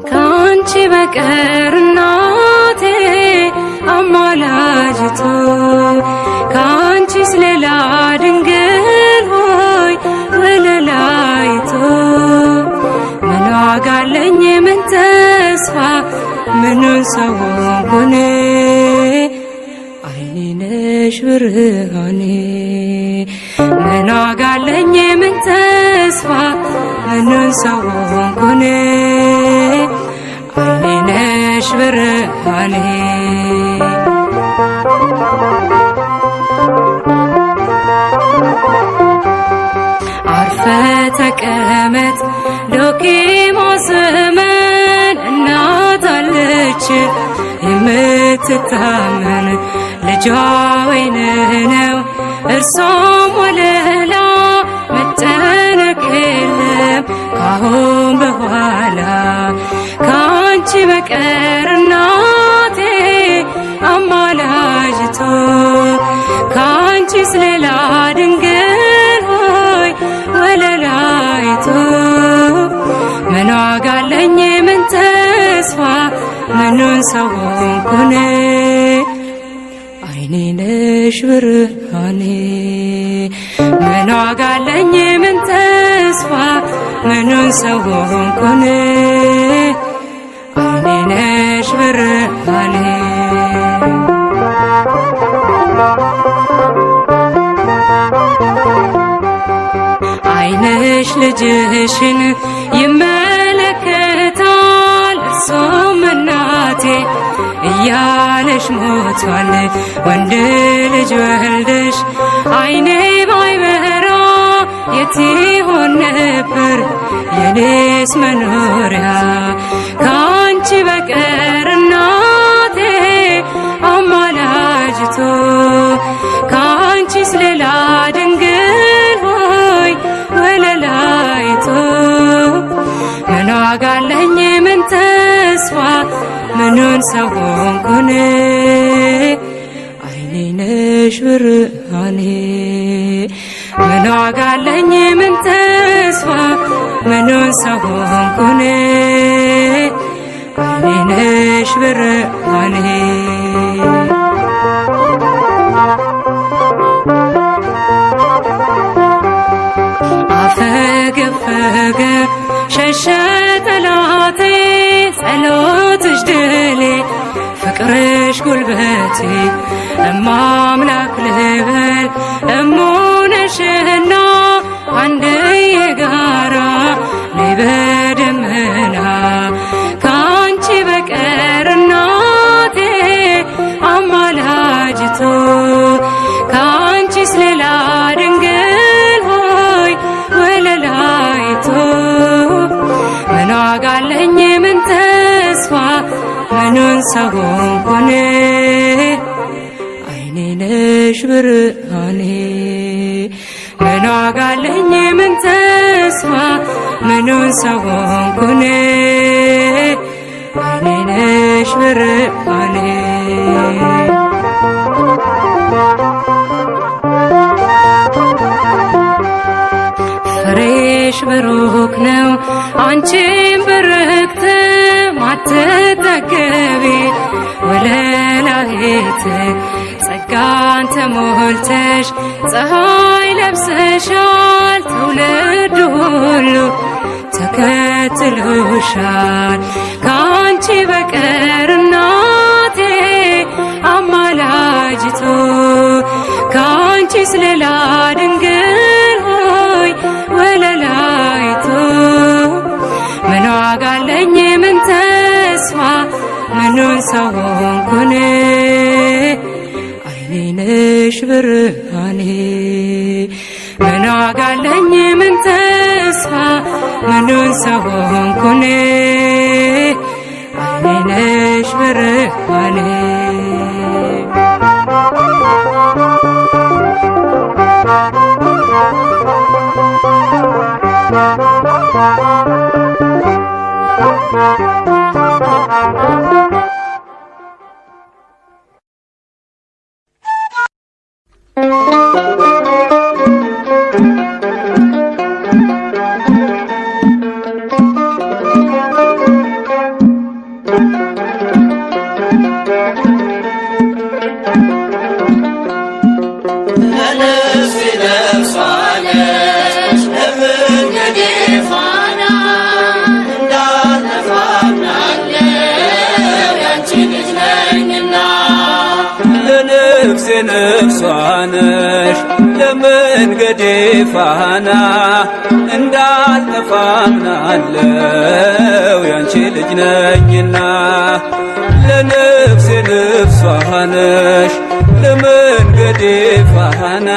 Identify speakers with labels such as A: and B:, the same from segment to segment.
A: ካንቺ በቀር እናቴ አማላጅቱ ካንቺስ ሌላ ድንግል ሆይ ወለላይቱ ምን ዋጋ አለኝ ምን ተስፋ ምኑን ሰው ሆንኩኝ አይኔ ነሽ ብርሃኔ ምን ዋጋ አለኝ ምን ተስፋ ምኑን ሰው ሆንኩኝ አይኔ ነሽ ብርሃኔ አርፈ ተቀመጥ ዶኪሞስ ዘመን እናት አለች የምትታመን ልጇ ወይን ነው እርሷም ወለላ መጨነቅ የለም ካሁን በኋላ ካንቺ በቀር እናቴ አማላጅቱ ካንቺስ ሌላ ድንግል ሆይ ወለላይቱ ምን ዋጋ አለኝ ምን ተስፋ ምኑን ሰው ሆንኩኝ አይኔ ነሽ ብርሃኔ ምን ዋጋ አለኝ ምን ተስፋ ምኑን ሰው ሆንኩኝ አይኔ ነሽ ብርሃኔ አይንሽ ልጅሽን ይመለከታል እርሱም እናቴ እያለሽ ሞቷል ወንድ ልጅ ወልደሽ አይኔ ባይበራ የት ይሆን ነበር የኔስ መኖሪያ ካንቺ በቀር እናቴ አማላጅቱ ካንቺስ ሌላ ድንግል ሆይ ወለላይቱ ምን ዋጋ አለኝ ምን ተስፋ ምኑን ሰው ሆንኩኝ አይኔ ነሽ ብርሃኔ ምን ዋጋ አለኝ ምን ተስፋ ምኑን ሰው ሆንኩኝ አይኔ ነሽ ብርሃኔ አፈገፈገ ሸሸ ጠላቴ ጸሎትሽ ድሌ ፍቅርሽ ጉልበቴ እማምላክ ልበል እሙነሽና አንድዬ ጋራ ነይ በደመና ካንቺ በቀር እናቴ አማላጅቱ ካንቺስ ሌላ ድንግል ሆይ ወለላይቱ ምን ዋጋ አለኝ ምን ተስፋ ምኑን ሰው ሆንኩኝ አይኔ ነሽ ብርሃኔ ምን ዋጋ አለኝ ምን ተስፋ ምኑን ሰው ሆንኩኝ አይኔ ነሽ ብርሃኔ ፍሬሽ ብሩክ ነው አንቺም ብርክት ማትጠገቢ ወለላይት ጸጋን ተሞልተሽ ፀሐይ ለብሰሻል ትውልድ ሁሉ ተከትሎሻል ካንቺ በቀር እናቴ አማላጅቱ ካንቺስ ሌላ ድንግል ሆይ ወለላይቱ ምን ዋጋ አለኝ ምን ተስፋ ምኑን ሰው ሆንኩኝ አይኔ ነሽ ብርሃኔ ምን ዋጋ አለኝ ምን ተስፋ ምኑን ሰው ሆንኩኝ አይኔ ነሽ ብርሃኔ
B: ለነፍሴ ነፍሷ ነሽ ለመንገዴ ፋና እንዳልጠፋ አምናለው ያንቺ ልጅ ነኝና። ለነፍሴ ነፍሷ ነሽ ለመንገዴ ፋና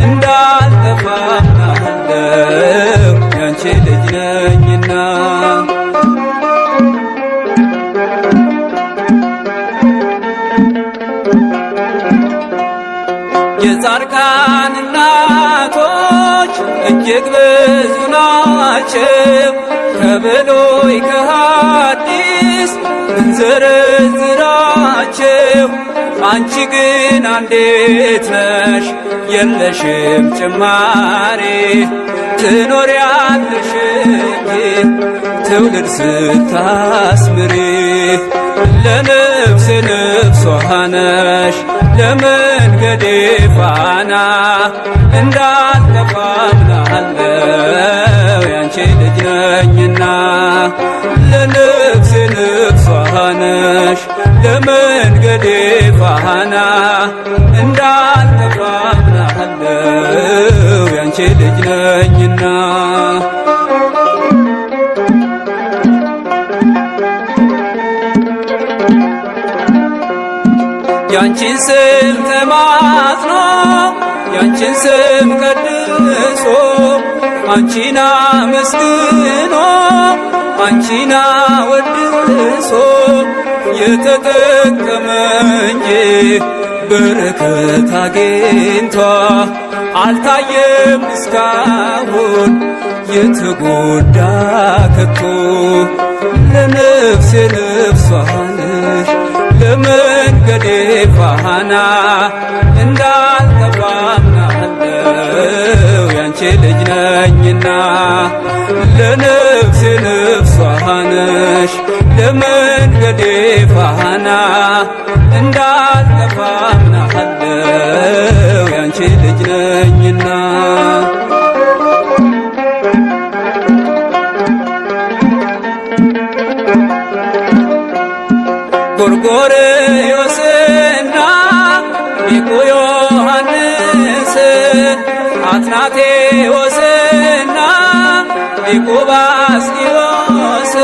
B: እንዳልጠፋ አምናለው ያንቺ ልጅ ነኝና። የጻድቃን እናቶች እጅግ ብዙ ናቸው፣ ከብሉይ ከሐዲስ ብንዘረዝራቸው። አንቺ ግን አንዲት ነሽ የለሽም ጭማሪ፣ ትኖሪያለሽ እንጂ ትውልድ ስታስምሪ። ለነፍሴ ነፍሷ ነሽ ለመንገዴ ፋና እንዳልጠፋ አምናለው ያንቺ ልጅ ነኝና። ለነፍሴ ነፍሷ ነሽ ለመንገዴ ፋና እንዳልጠፋ አምናለው ያንቺ ልጅ ነኝና። ያንቺን ስም ተማጽኖ ያንቺን ስም ቀድሶ አንቺን አመስግኖ አንቺን አወድሶ የተጠቀመ እንጂ በረከት አግኝቷ አልታየም እስካሁን የተጎዳ ከቶ። ለነፍሴ ነፍሷ ነሽ ለመንገዴ ፋና እንዳልጠፋ አምናለው ያንቺ ልጅ ነኝና። ለነፍሴ ነፍሷ ነሽ ለመንገዴ ፋና እንዳልጠፋ አምናለው ያንቺ ልጅ ነኝና። ጎርጎርዮስና ሊቁ ዮሐንስ አትናቴዎስና ሊቁ ባስልዮስ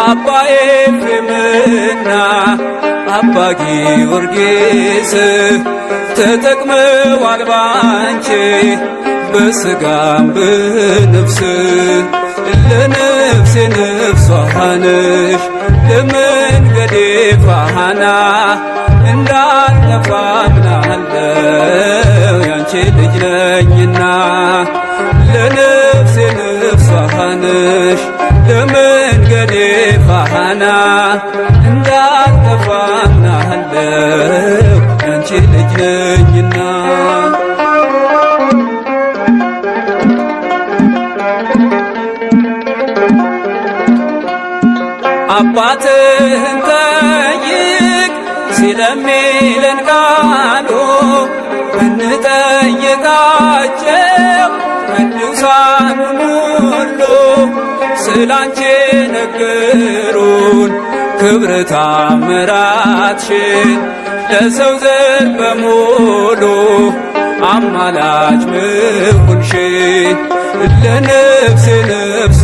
B: አባ ኤፍሬምና አባ ጊዮርጊስ ተጠቅመዋል ባንቺ በሥጋም በነፍስ። ለነፍሴ ነፍሷ ነሽ ለመንገዴ ፋና እንዳልጠፋ አምናለው ያንቺ ልጅ ነኝና። ለነፍሴ ነፍሷ ነሽ ለመንገዴ ፋና እንዳልጠፋ አምናለው ያንቺ ልጅ ነኝና። አባትህን ጠይቅ ሲለሚለን ቃሉ ብንጠይቃቸው ቅዱሳኑን ሁሉ ስላንቺ ነገሩን ክብር ታምራትሽን ለሰው ዘር በሙሉ አማላጅ ምሁንሽን። ለነፍሴ ነፍሷ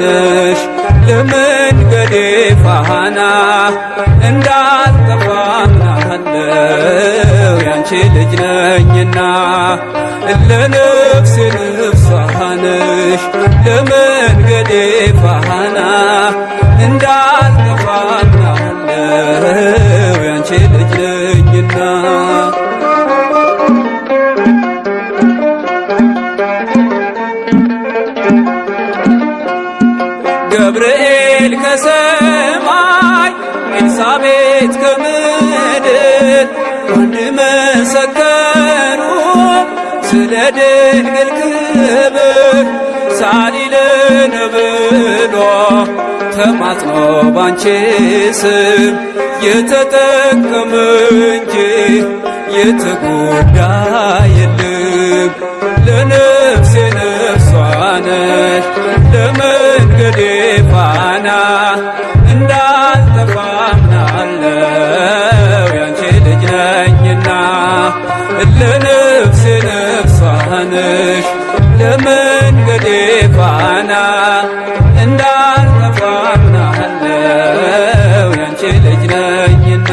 B: ነሽ ለመንገዴ ፋና እንዳልጠፋ አምናለው ያንቺ ልጅ ነኝና። ለነፍሴ ነፍሷ ነሽ ለመንገዴ ፋና እንዳልጠፋ አምናለው ያንቺ ልጅ ነኝና። ገብርኤል ከሰማይ ኤልሳቤጥ ከምድር አንድ መሰከሩ ስለ ድንግል ክብር ሳሊለ ብሎ ተማጽኖ ባንቺ ስም የተጠቀመ እንጂ የተጎዳ የለም። ለነፍሴ ነፍሷ ነሽ ለመንገዴ ፋና እንዳልጠፋ አምናለው ያንቺ ልጅ ነኝና። ለነፍሴ ነፍሷ ነሽ ለመንገዴ ፋና እንዳልጠፋ አምናለው ያንቺ ልጅ ነኝና።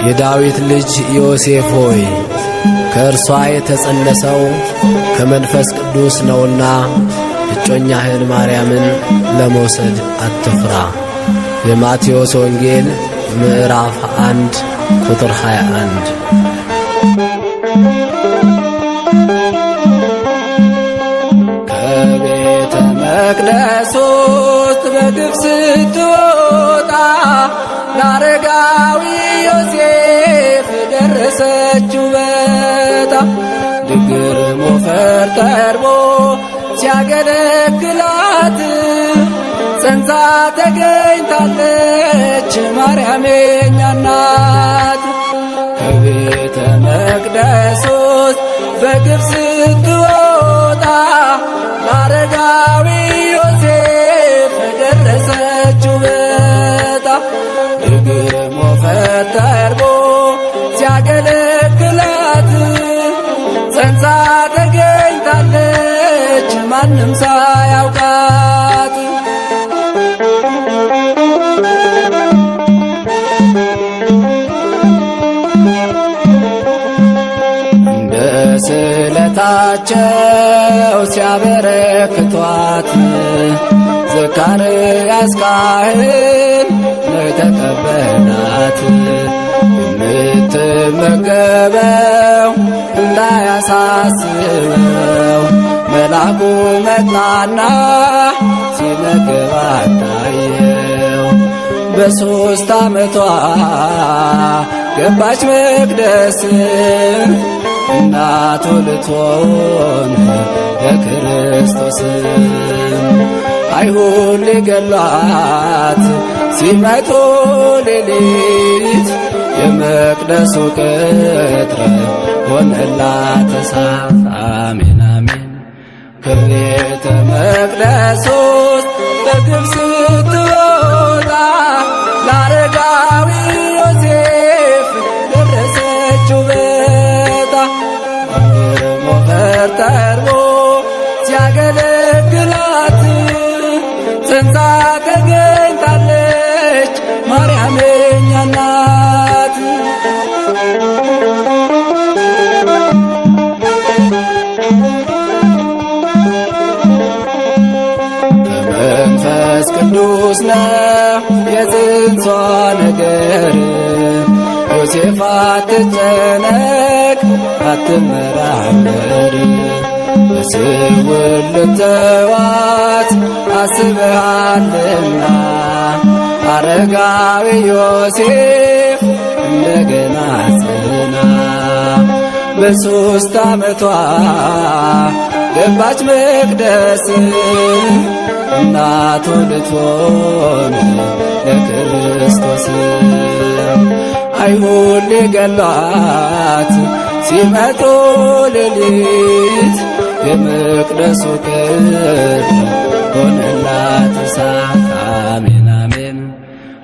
C: የዳዊት ልጅ ዮሴፍ ሆይ ከእርሷ የተጸነሰው ከመንፈስ ቅዱስ ነውና እጮኛህን ማርያምን ለመውሰድ አትፍራ። የማቴዎስ ወንጌል ምዕራፍ 1 ቁጥር 21። ከቤተ መቅደስ ውስጥ በግፍ ስትወጣ ለአረጋዊ ዮሴፍ ደረሰችው በታ። ድግር ሞፈር ተርቦ ሲያገለግላት ጸንሳ ተገኝታለች ማርያም የኛ እናት። ከቤተ መቅደስ ውስጥ በግፍ ስትወጣ ለአረጋዊ ዮሴፍ ደረሰችው በታ። ድግር ሞፈር ተርቦ ሲያገለግላት ጸንሳ ተገኝታለች ማንም ሳያውቃት። እንደ ስለታቸው ሲያበረክቷት ዘካርያስ ካህን ተቀበላት። የምትመገበው እንዳያሳስበው መልአኩ መጣና ሲመግባት ታየው። በ3 ዓመቷ ገባች መቅደስ እናቱ ልትሆን ለክርስቶስ። አይሁድ ሊገሏት ሲመጡ ሌሊት የመቅደሱ ቅጥር ሆነላት እሳት። አሜን አሜን። ከቤተ መቅደስ ውስጥ በግፍ ስትወጣ ለአረጋዊ ዮሴፍ ደረሰችው በታ። ድግር ሞፈር ተርቦ ሲያገለግላት ጸንሳ ተገኝታለች ማርያም የኛ እናት። ከመንፈስ ቅዱስ ነው የጽንሷ ነገር። ዮሴፍ አትጨነቅ አትመራመር። በስውር ልተዋት አስበሃልና አረጋዊ ዮሴፍ እንደገና ጽና። በ3 ዓመቷ ገባች መቅደስ እናቱ ልትሆን ለክርስቶስ። አይሁድ ሊገሏት ሲመጡ ሌሊት የመቅደሱ ቅጥር ሆነላት እሳት። አሜን አሜን።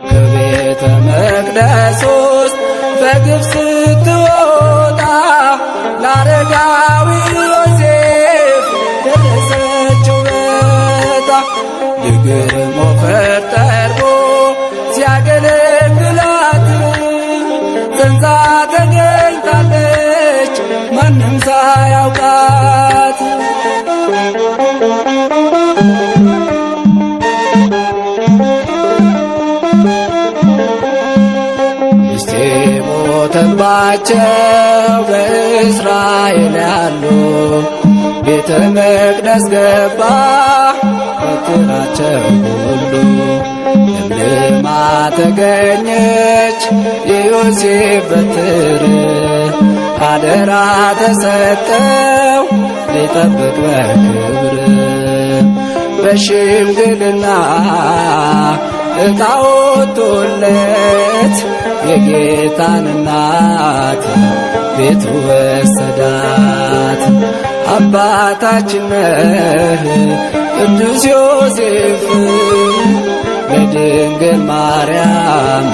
C: ከቤተ መቅደስ ውስጥ በግፍ ስትወጣ ለአረጋዊ ዮሴፍ ደረሰችው በታ። ድግር ሞፈር ተርቦ ሲያገለግላት ጸንሳ ተገኝታለች ማንም ሳያውቃት። ሚስቴ ሞተባቸው በእስራኤል ያሉ ቤተ መቅደስ ገባ በትራቸው ሁሉ ለምልማ ተገኘች የዮሴፍ በትር አደራ ተሰጠው ሊጠብቅ በክብር በሽምግልና ዕጣ ወጥቶለት የጌታን እናት ቤቱ ወሰዳት። አባታችን ነህ ቅዱስ ዮሴፍ ለድንግል ማርያም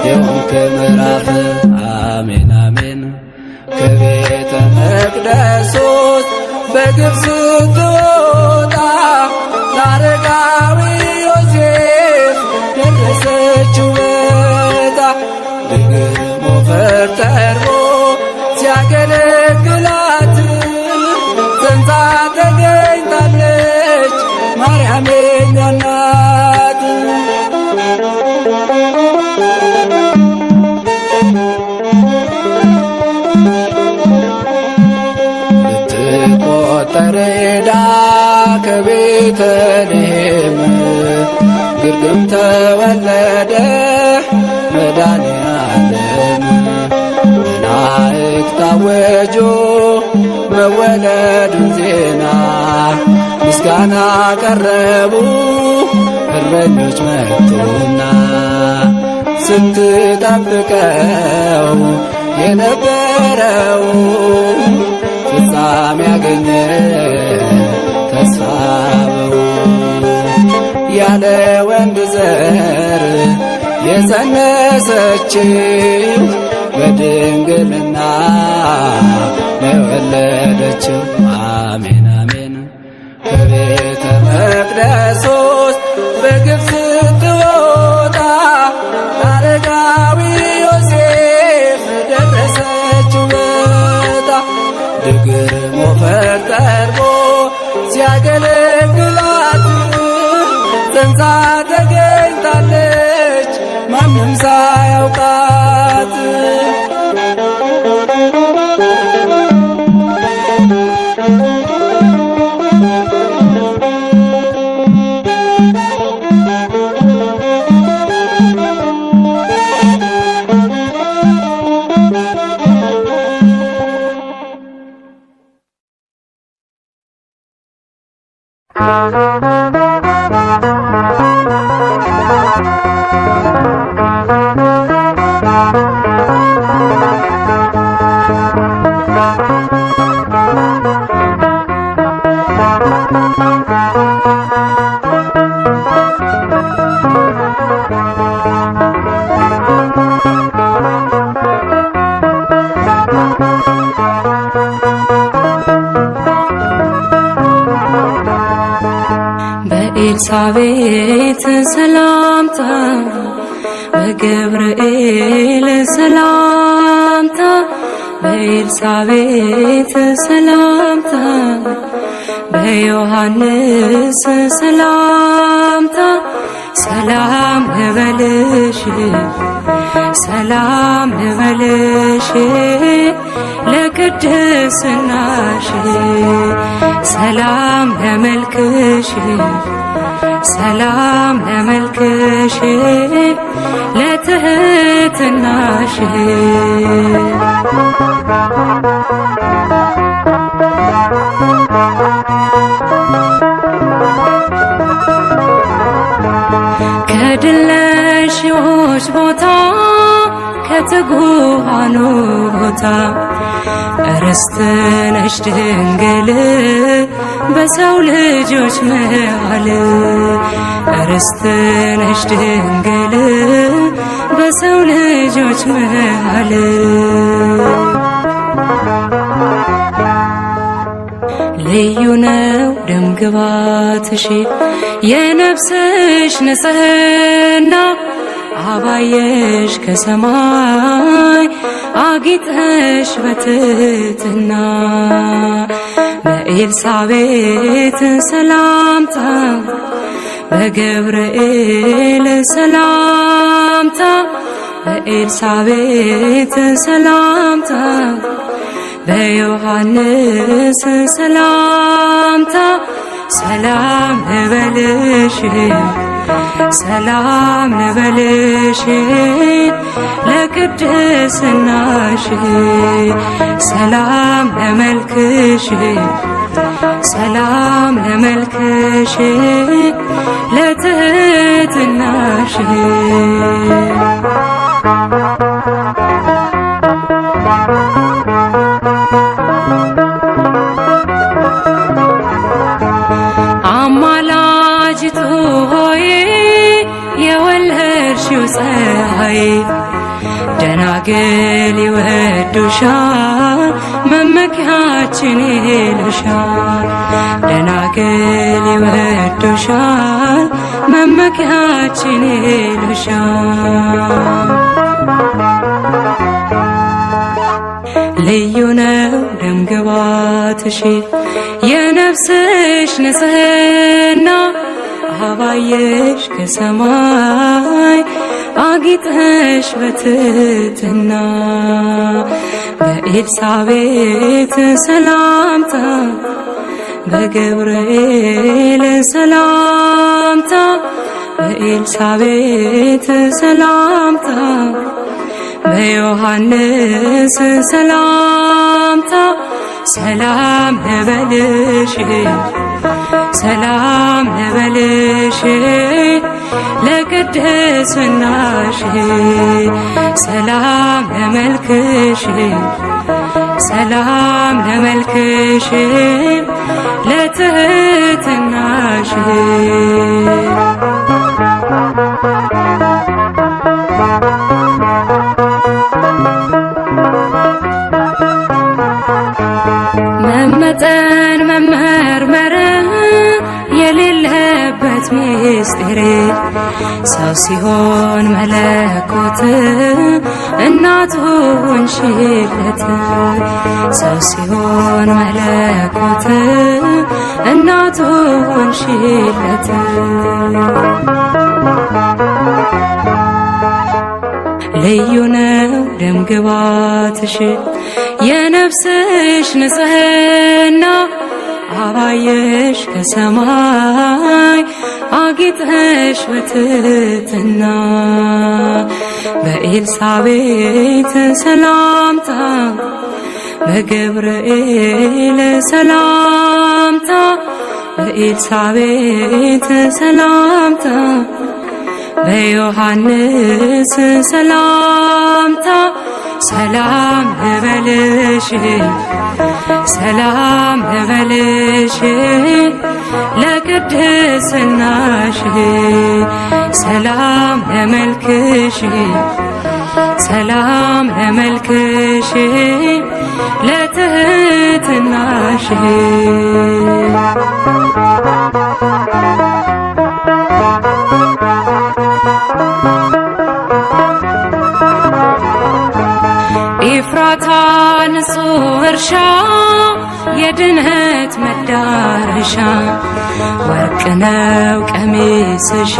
C: የሆንክ ምዕራፍ አሜን አሜን። ከቤተ መቅደስ ውስጥ በግፍ ስትወጣ ለአረጋዊ ዮሴፍ ደረሰችው ዕጣ ድንግል ሞፈር ጠርቦ ሲያገለግላት ጸንሳ ተገኝታለች ማርያም የእኛ እናት። ልትቆጠር ሄዳ ከቤተልሔም ግርግም ተወለደ መድኃኔዓለም። መላእክት አወጁ መወለዱን ዜና ምስጋና ቀረቡ እረኞች መጡና ስትጠብቀው የነበረው ፍጻሜ ያገኘ ተስፋው ያለ ወንድ ዘር የጸነሰችው በድንግልና ለወለደችው አሜን አሜን። ከቤተ መቅደስ ውስጥ በግፍ ስትወጣ ለአረጋዊ ዮሴፍ ደረሰችው ዕጣ ድንግል ሞፈር ጠርቦ ሲያገለግላት ጸንሳ ተገኝታለች ማንም ሳያውቃት።
A: በኤልሳቤጥ ሰላምታ በገብርኤል ሰላምታ በኤልሳቤጥ ሰላምታ በዮሐንስ ሰላምታ ሰላም ልበልሽ ሰላም ልበልሽ ለቅድስናሽ ሰላም ለመልክሽ ሰላም ለመልክሽ ለትህትናሽ ከድለሽዎች ቦታ ከትጉሃኑ ቦታ ርስት ነሽ ድንግል በሰው ልጆች መሃል ርስት ነሽ ድንግል በሰው ልጆች መሃል ልዩ ነው ደምግባትሽ የነፍስሽ ንጽሕና አባየሽ ከሰማይ አጊጠሽ በትሕትና በኤልሳቤጥ ሰላምታ በገብርኤል ሰላምታ በኤልሳቤጥ ሰላምታ በዮሐንስ ሰላምታ ሰላም ልበልሽ ሰላም ልበልሽ ለቅድስናሽ ሰላም ለመልክሽ ሰላም ለመልክሽ ለትሕትናሽ አማላጅቱ ሆይ የወለድሽው ፀሐይ ደናግል ይወዱሻል መመኪያችን ይሉሻል ደናግል ይወዱሻል መመኪያችን ይሉሻል ልዩ ነው ደምግባትሽ የነፍስሽ ንጽሕና አባየሽ ከሰማይ አጊጠሽ በትሕትና በኤልሳቤጥ ሰላምታ በገብርኤል ሰላምታ በኤልሳቤጥ ሰላምታ በዮሐንስ ሰላምታ ሰላም ልበልሽ ሰላም ልበልሽ ለቅድስናሽ ሰላም ለመልክሽ ሰላም ለመልክሽ ለትሕትናሽ መመጠን መመርመር የሌለበት ምስጢር ሰው ሲሆን መለኮት እናቱ ሆንሽለት ሰው ሲሆን መለኮት እናቱ ሆንሽለት ልዩ ነው ደምግባትሽ የነፍስሽ ንጽሕና አባየሽ ከሰማይ አጊጠሽ በትሕትና በኤልሳቤጥ ሰላምታ በገብርኤል ሰላምታ በኤልሳቤጥ ሰላምታ በዮሐንስ ሰላምታ ሰላም ልበልሽ ሰላም ልበልሽ ለቅድስናሽ ሰላም ለመልክሽ ሰላም ለመልክሽ ለትሕትናሽ ኤፍራታ ንጹሕ እርሻ የድነት መዳረሻ ወርቅ ነው ቀሚስሽ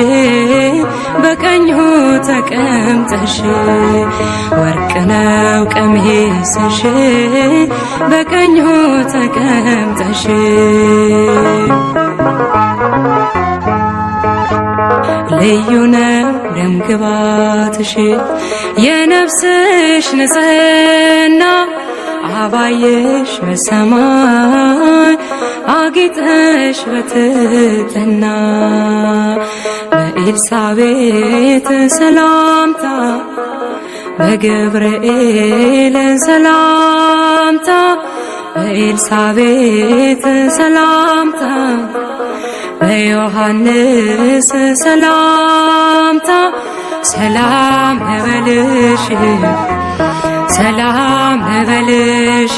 A: በቀኙ ተቀምጠሽ ወርቅ ነው ቀሚስሽ በቀኙ ተቀምጠሽ ልዩ ነው ደምግባትሽ የነፍስሽ ንጽሕና አባየሽ በሰማይ አጊጠሽ በትሕትና በኤልሳቤጥ ሰላምታ በገብርኤል ሰላምታ በኤልሳቤጥ ሰላምታ በዮሐንስ ሰላምታ ሰላም ልበልሽ ሰላም ልበልሽ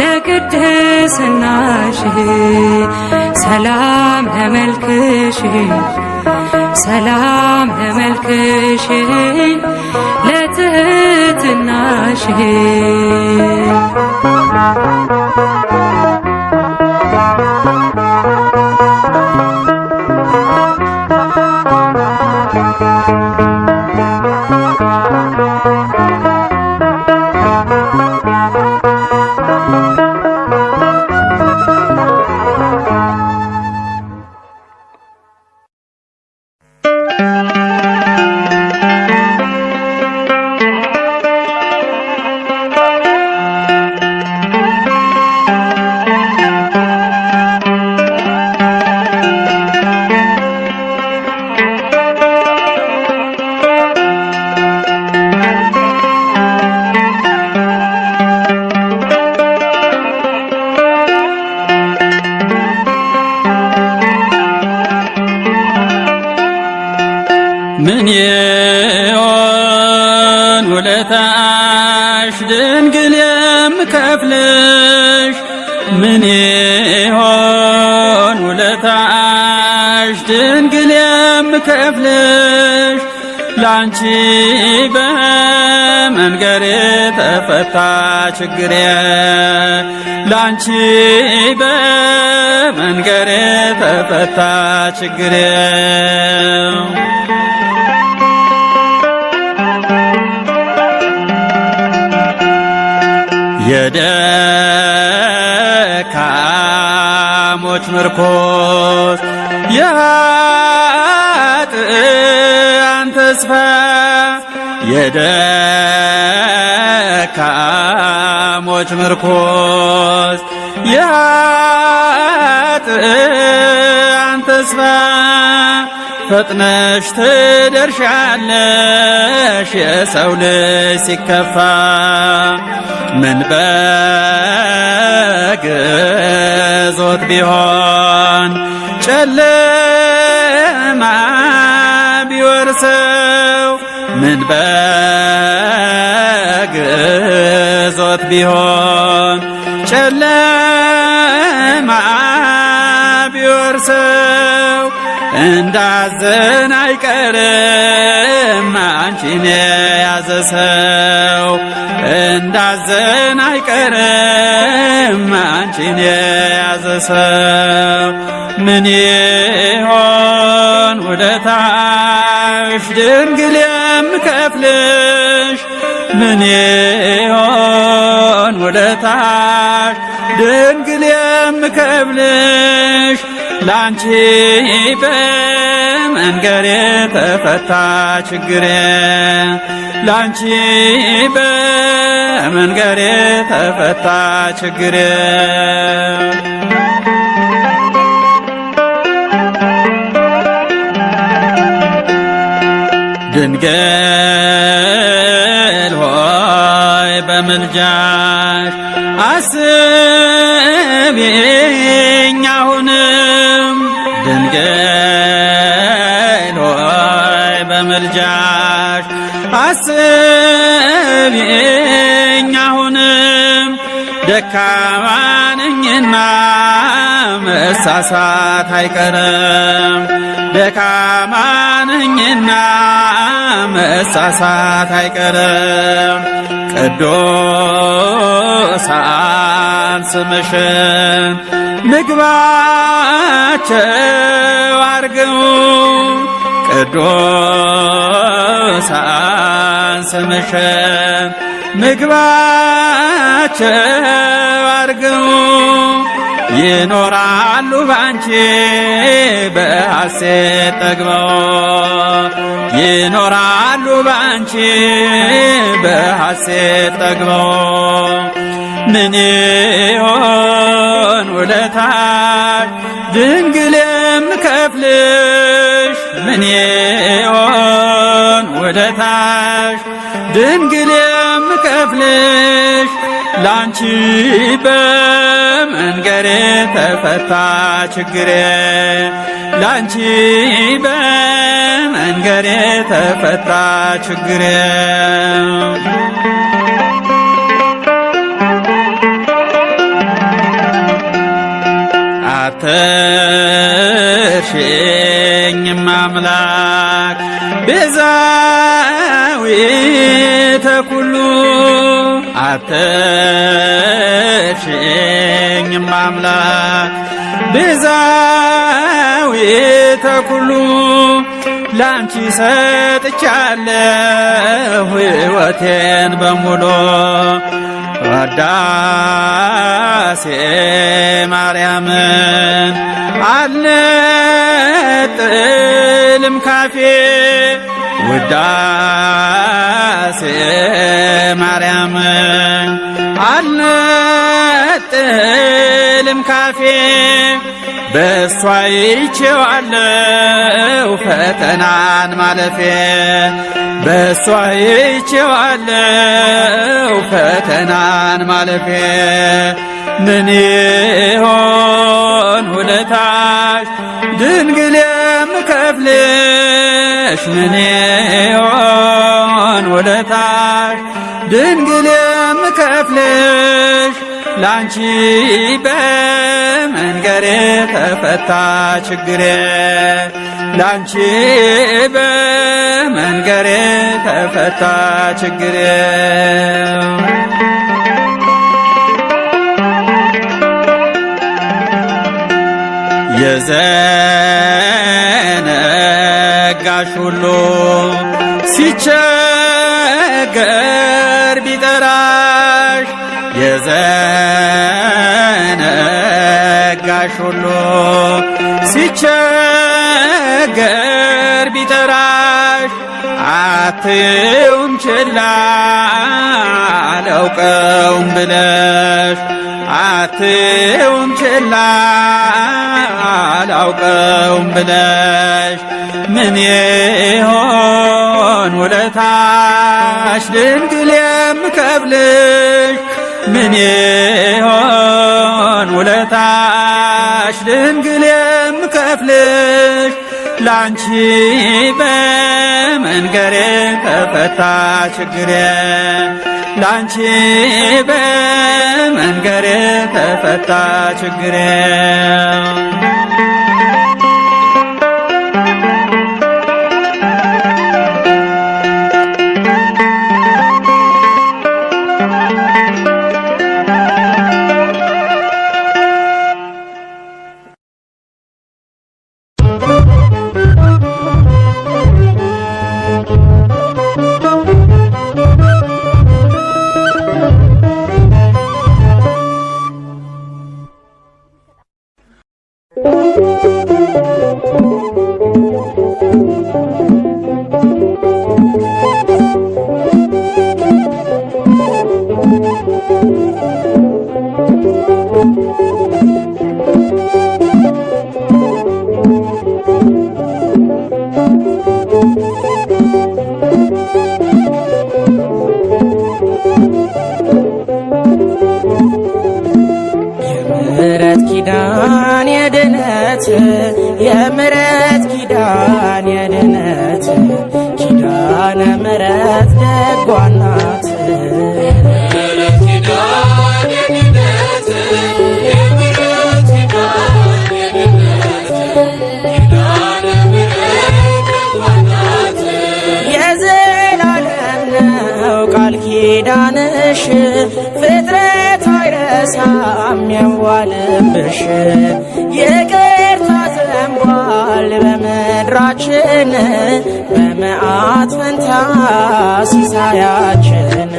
A: ለቅድስናሽ ሰላም ለመልክሽ ሰላም ለመልክሽ ለትሕትናሽ
D: ምን ይሆን ውለታሽ ድንግል የምከፍልሽ? ምን ይሆን ውለታሽ ድንግል የምከፍልሽ? ላንቺ በመንገሬ ተፈታ ችግሬ፣ ላንቺ በመንገሬ ተፈታ ችግሬ። የደካሞች ምርኮስ የኃጥአን ተስፋ፣ የደካሞች ምርኮስ የኃጥአን ተስፋ፣ ፈጥነሽ ትደርሻለሽ የሰው ልጅ ሲከፋ። ምን በግዞት ቢሆን ጨለማ ቢወርሰው፣ ምን በግዞት ቢሆን ጨለማ ቢወርሰው፣ እንዳዘን አይቀርም አንቺን የያዘ ሰው፣ እንዳዘን አይቀርም አንቺን የያዘ ሰው። ምን ይሆን ውለታሽ ድንግል የምከፍልሽ? ምን ይሆን ውለታሽ ድንግል የምከፍልሽ? ላንቺ በመንገሬ ተፈታ ችግሬ፣ ላንቺ በመንገሬ ተፈታ ችግሬ። ድንግል ሆይ በምልጃሽ አስቢኝ አሁንም፣ ድንግል ሆይ በምልጃሽ አስቢኝ አሁንም። ደካማ ነኝና መሳሳት አይቀርም፣ ደካማ ነኝና መሳሳት አይቀርም። ቅዱሳን ስምሽን ምግባቸው አርገው፣ ቅዱሳን ስምሽን ምግባቸው አርገው፣ ይኖራሉ ባንቺ በሐሴት ጠግበው፣ ይኖራሉ ባንቺ በሐሴት ጠግበው። ምን ይሆን ውለታሽ ድንግል የምከፍልሽ? ምን ይሆን ውለታሽ ድንግል የምከፍልሽ? ላንቺ በመንገሬ ተፈታ ችግሬ፣ ላንቺ በመንገሬ ተፈታ ችግሬ። አትርሽኝም አምላክ ቤዛዊተ ኩሉ፣ አትርሽኝም አምላክ ቤዛዊተ ኩሉ። ላንቺ ሰጥቻለሁ ሕይወቴን በሙሉ፣ ውዳሴ ማርያምን አልነጥልም ካፌ፣ ውዳሴ ማርያምን አልነጥልም ካፌ። በእሷ ይቼዋለሁ ፈተናን ማለፌ፣ በእሷ ይቼዋለሁ ፈተናን ማለፌ። ምን ይሆን ውለታሽ ድንግል የምከፍልሽ? ምን ይሆን ውለታሽ ድንግል የምከፍልሽ ላንቺ በመንገሬ ተፈታ ችግሬ ላንቺ በመንገሬ ተፈታ ችግሬ የዘነጋሽ ሁሉ ሲቸገር ቢጠራሽ የዘነጋሽ ሁሉ ሲቸገር ቢጠራሽ አትዩም ችላ አላውቀውም ብለሽ አትዩም ችላ አላውቀውም ብለሽ ምን ይሆን ውለታሽ ድንግል የምከፍልሽ ምን ይሆን ውለታሽ ድንግል የምከፍልሽ ላንቺ በመንገሬ ተፈታ ችግሬ ላንቺ በመንገሬ ተፈታ ችግሬ
E: የምሕረት ኪዳን የድነት ኪዳነ ምሕረት ደጓ ናት የዘላለም ነው ቃል ኪዳንሽ ፍጥረት አይረሳም የዋልብሽ ይቅርታ ዘንቧል በምድራችን በመዓት ፈንታ ሲሳያችን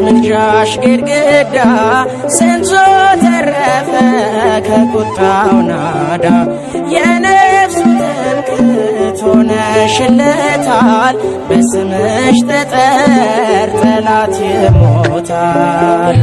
E: ምልጃሽ ግድግዳ ስንቱ ተረፈ ከቁጣው ናዳ የነፍሱ ትምክህት ሆነሽለታል በስምሽ ጠጠር ጠላት ይሞታል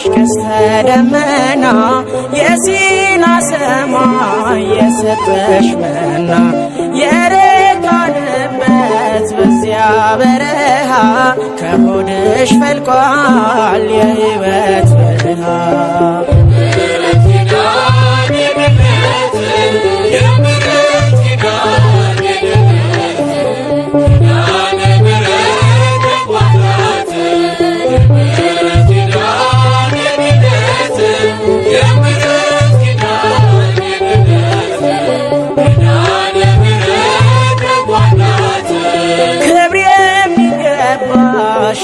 E: ቀስተ ደመና የሲና ሰማይ የሰጠሽ መና የረካንበት በዚያ በረሃ ከሆድሽ ፈልቋል የሕይወት ብርሃን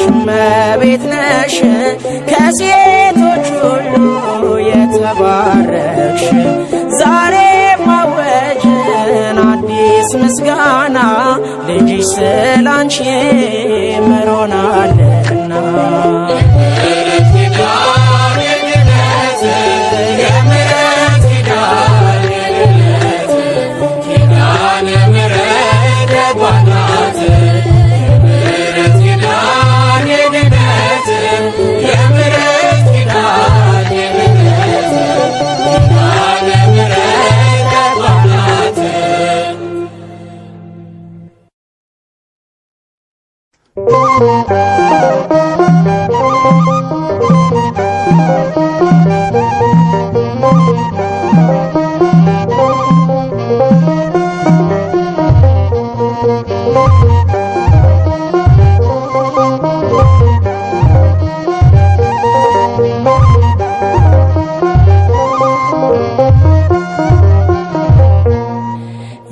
E: እመቤት ነሽ ከሴቶች ሁሉ የተባረክሽ ምስጋና ልጅሽ ስላንቺ ምሮናልና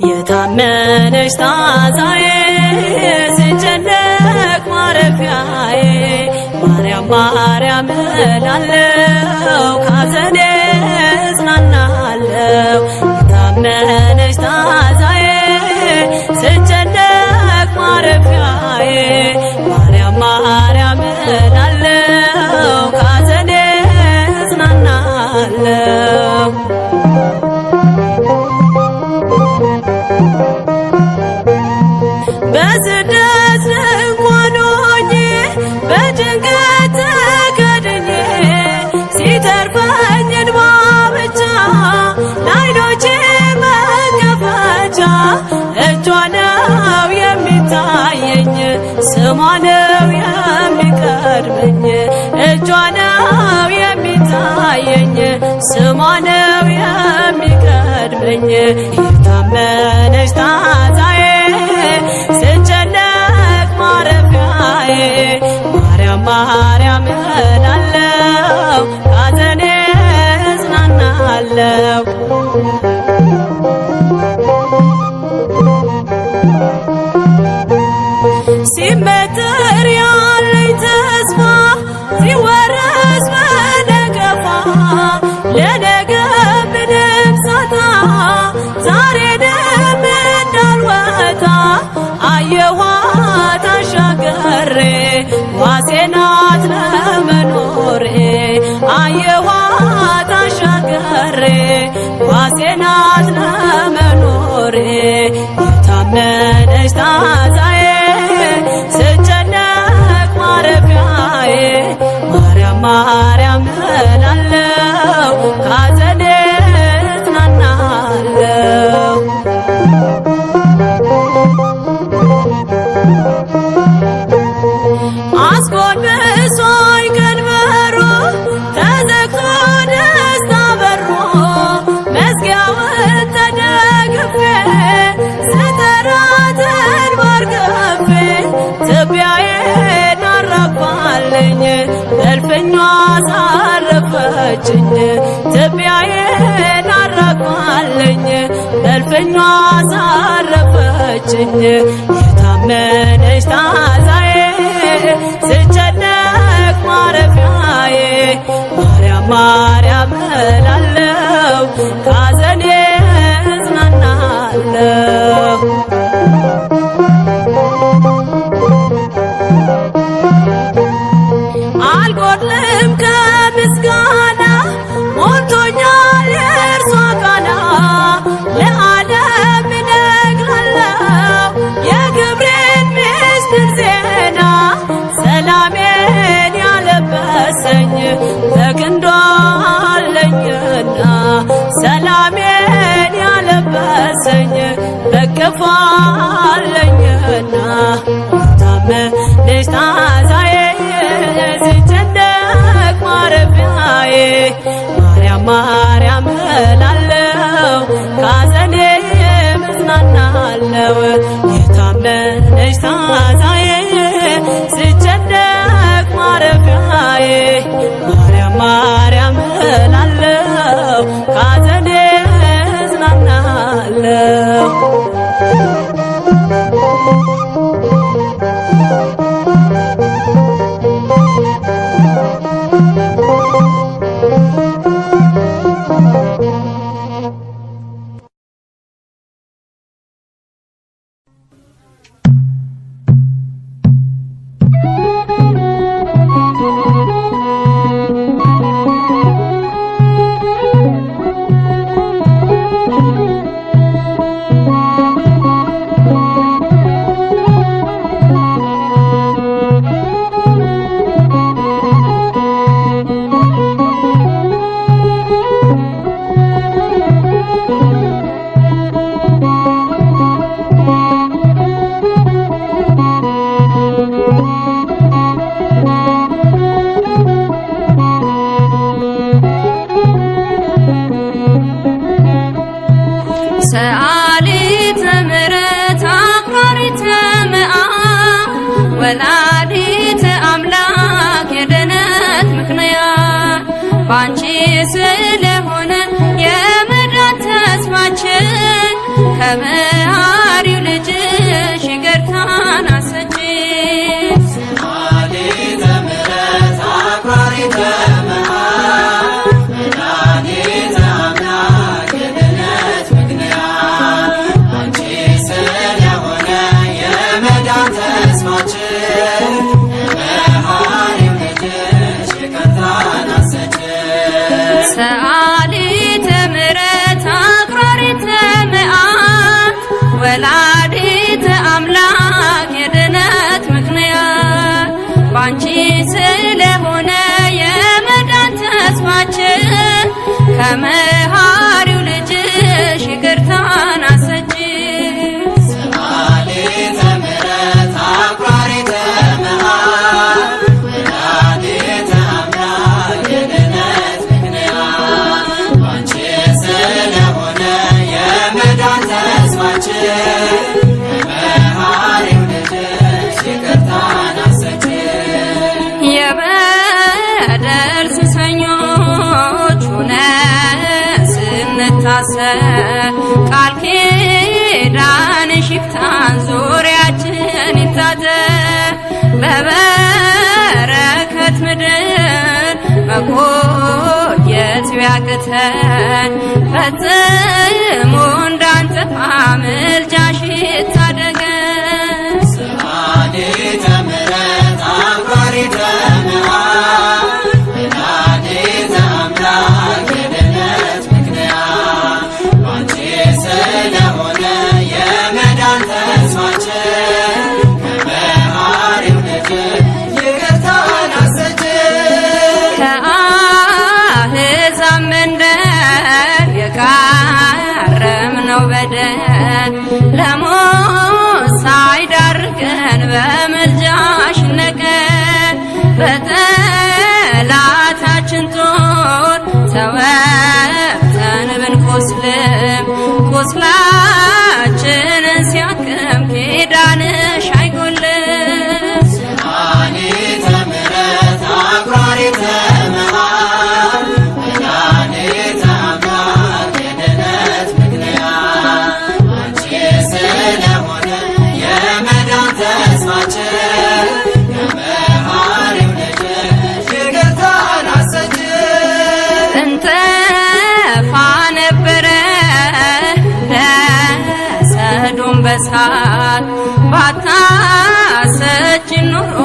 A: የታመነች ታዛዬ ስጨነቅ ማረፊያዬ ማርያም ማርያም እላለሁ ካዘኔ እጽናናለሁ። የታመነች ታዛዬ ስጨነቅ ማረፊያዬ ማርያም ማርያም እላለሁ ካዘኔ እጽናናለሁ። በስደት እንኳን ሆኜ በጭንቀት ተከድኜ ሲተርፈኝ እንባ ብቻ ለዓይኖቼ መከፈቻ እጇ ነው የሚታየኝ ስሟ ነው የሚቀድመኝ እጇ ነው የሚታየኝ ስሟ ነው የሚቀድመኝ የታመነች ታዛዬ ስጨነቅ ማረፊያዬ ማርያም ማርያም እላለሁ ካዘኔ እጽናናለሁ። ሲመትር ያለኝ ተስፋ ሲወረስ በነቀፋ ለነገ ምንም ሳጣ ዛሬ ደም እንዳልወጣ አየኋት አሻገሬ ዋሴ ናት ለመኖሬ አየኋት አሻገሬ ዋሴ ናት ለመኖሬ የታመነች ታዛዬ ስጨነቅ ማረፊያዬ ማርያም ማርያም እላለሁ ካዘኔ እጽናናለሁ። አስጎንብሶኝ ቀንበሮ ተዘግቶ ደስታ በሮ መዝጊያውን ተደግፌ ስጠራትን ባርገፌ ትቢያዬን አራግፋለኝ በእልፍኟ አሳረፈችኝ ትቢያዬን አራግፋለኝ በእልፍኟ አሳረፈችኝ የታመነች ታዛዬ ስጨነቅ ማረፊያዬ ማርያም ማርያም እላለሁ ካዘኔ እጽናናለሁ። አልጎድልም ከምስጋና ሞልቶኛል የእርሷ ቃና ለዓለም እነግራለሁ የክብሬን ምስጢር ዜና ሰላሜን ያለበሰኝ በክንዷ አለኝና ሰላሜን ያለበሰኝ በክፏ አለኝና የታመነች ታዛዬ ስጨነቅ ማረፊያዬ ማርያም ማርያም እላለሁ ካዘኔ እጽናናለሁ። የታመነች ታዛዬ ስጨነቅ ማረፊያዬ ማርያም ማርያም እላለሁ ካዘኔ እጽናናለሁ።
F: ሰአሊተ ምሕረት አክባሪተ መዓት ወላዲተ አምላክ የድኅነት ምክንያት ባንቺ ስለሆነ የመዳን ተስፋችን ከመሐሪው ልጅሽ ይቅርታን አሰጪን።
A: ሰአሊተ ምሕረት አክባሪተ መዓት ወላዲተ አምላክ የድኅነት ምክንያት ባንቺ ስለሆነ የመዳን ተስፋችን ከመሐሪው ልጅሽ ይቅርታን አሰጪን።
F: ሰአሊተ ምሕረት አክባሪተ መዓት ወላዲተ አምላክ የድኅነት ምክንያት ባንቺ ስለሆነ የመዳን ተስፋችን ከመሐሪው ልጅሽ ይቅርታን አሰጪን።
A: ሰአሊተ ምሕረት አክባሪተ መዓት ወላዲተ አምላክ የድኅነት ምክንያት ባንቺ ስለሆነ የመዳን ተስፋችን ከመሐሪው ልጅሽ ይቅርታን አሰጪን።
F: የበደል ሱሰኞች ሆነን ስንታሰር ቃል ኪዳንሽ ይፍታን ዙሪያችን ይታጠር በበረከት ምድር መቆየት ቢያቅተን ፈጽሞ እንዳንጠፋ ምልጃሽ ይታደገን።
A: ሰአሊተ ምሕረት አክባሪተ መዓት ወላዲተ አምላክ የድኅነት ምክንያት ባንቺ ስለሆነ የመዳን ተስፋችን ከመሐሪው ልጅሽ ይቅርታን አሰጪን።
F: ከአሕዛብ መንደር የቃረምነው በደል ለሞት ሳይዳርገን በምልጃሽ ነቀን በጠላታችን ጦር ተወግተን ብንቆስልም ቁስላችንን ሲያክም ኪዳንሽ አይጎልም።
A: ሰአሊተ ምሕረት አክባሪተ መዓት ወላዲተ አምላክ የድኅነት ምክንያት ባንቺ ስለሆነ የመዳን ተስፋችን ከመሐሪው ልጅሽ ይቅርታን አሰጪን።
F: እንጠፋ ነበረ ለሰዶም በሳት ባታሰጪን ኖሮ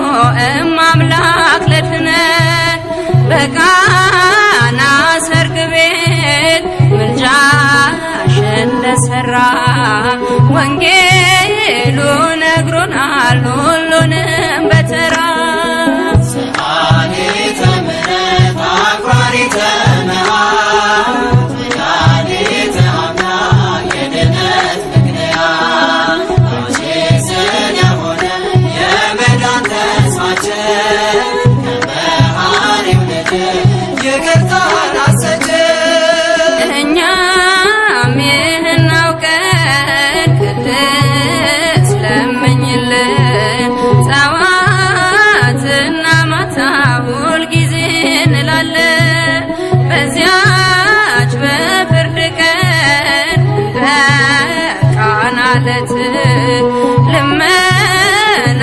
F: እማምላክ ለድኅነት በቃና ሰርግ ቤት ምልጃሽን ለሠራ ወንጌሉ ነግሮናል ሁሉንም በተራ።
A: ሰአሊተ ምሕረት አክባሪተ መዓት ወላዲተ አምላክ የድኅነት ምክንያት ባንቺ ስለሆነ የመዳን ተስፋችን ከመሐሪው ልጅሽ ይቅርታን አሰጪን።
F: እኛም ይህን አውቀን ቅድስት ለምኝልን ጠዋትና ማታ ሁልጊዜ እንላለን በዚያች በፍርድ ቀን በቃና ዕለት ልመናሽ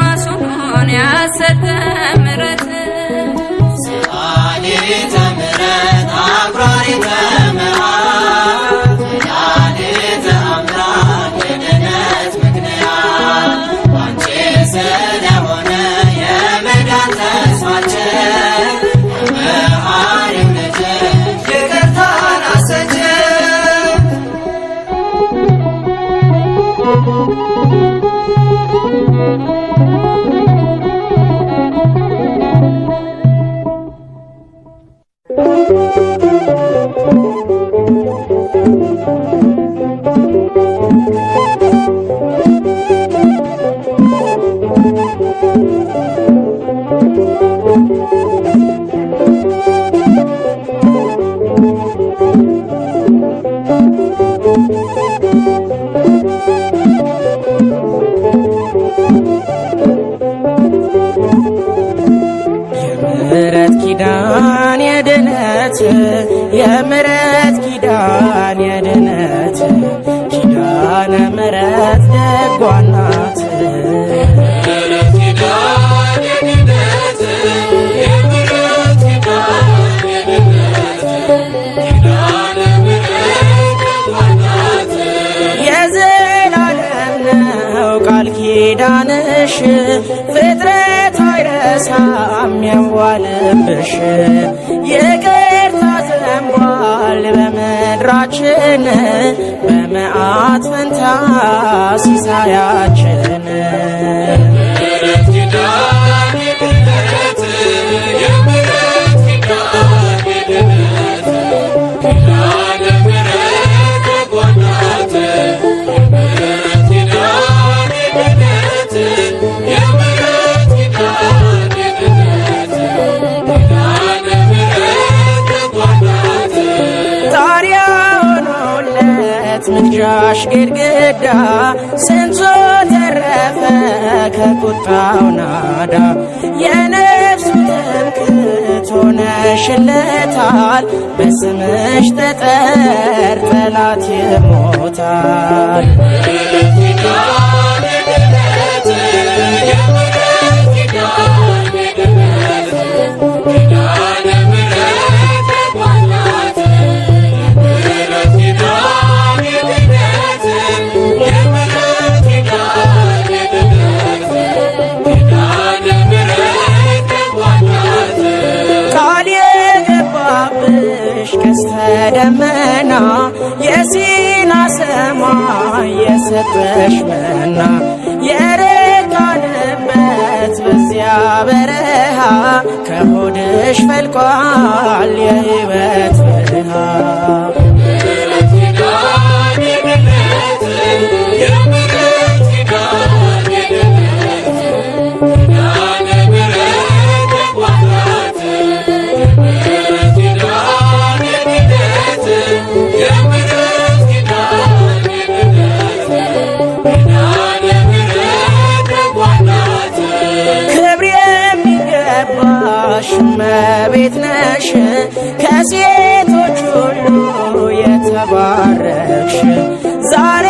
F: ዋስ ሆኖን ያሰጠ ምሕረት።
A: ሰአሊተ ምሕረት አክባሪተ መዓት ወላዲተ አምላክ የድኅነት ምክንያት ባንቺ ስለሆነ የመዳን ተስፋችን ከመሐሪው ልጅሽ ይቅርታን አሰጪን።
E: የምሕረት ኪዳን የድነት የምሕረት ኪዳን የድነት ኪዳነ ምሕረት ደጓ ናት። የዘላለም ነው ቃል ኪዳንሽ ፍጥረት አይረሳም ያዋልብሽ። ይቅርታ ዘንቧል በምድራችን በመዓት ፈንታ ሲሳያችን። ምልጃሽ ግድግዳ ስንቱ ተረፈ ከቁጣው ናዳ። የነፍሱ ትምክህት ሆነሽለታል በስምሽ ጠጠር ጠላት ይሞታል። ቀስተ ደመና የሲና ሰማይ የሰጠሽ መና የረካንበት በዚያ በረሃ ከሆድሽ ፈልቋል የሕይወት ብርሃ። እመቤት ነሽ ከሴቶች ሁሉ የተባረክሽ። ዛሬ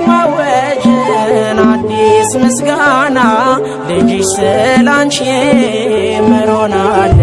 E: ማወጅን አዲስ ምስጋና ልጅሽ ስላንቺ ምሮናል።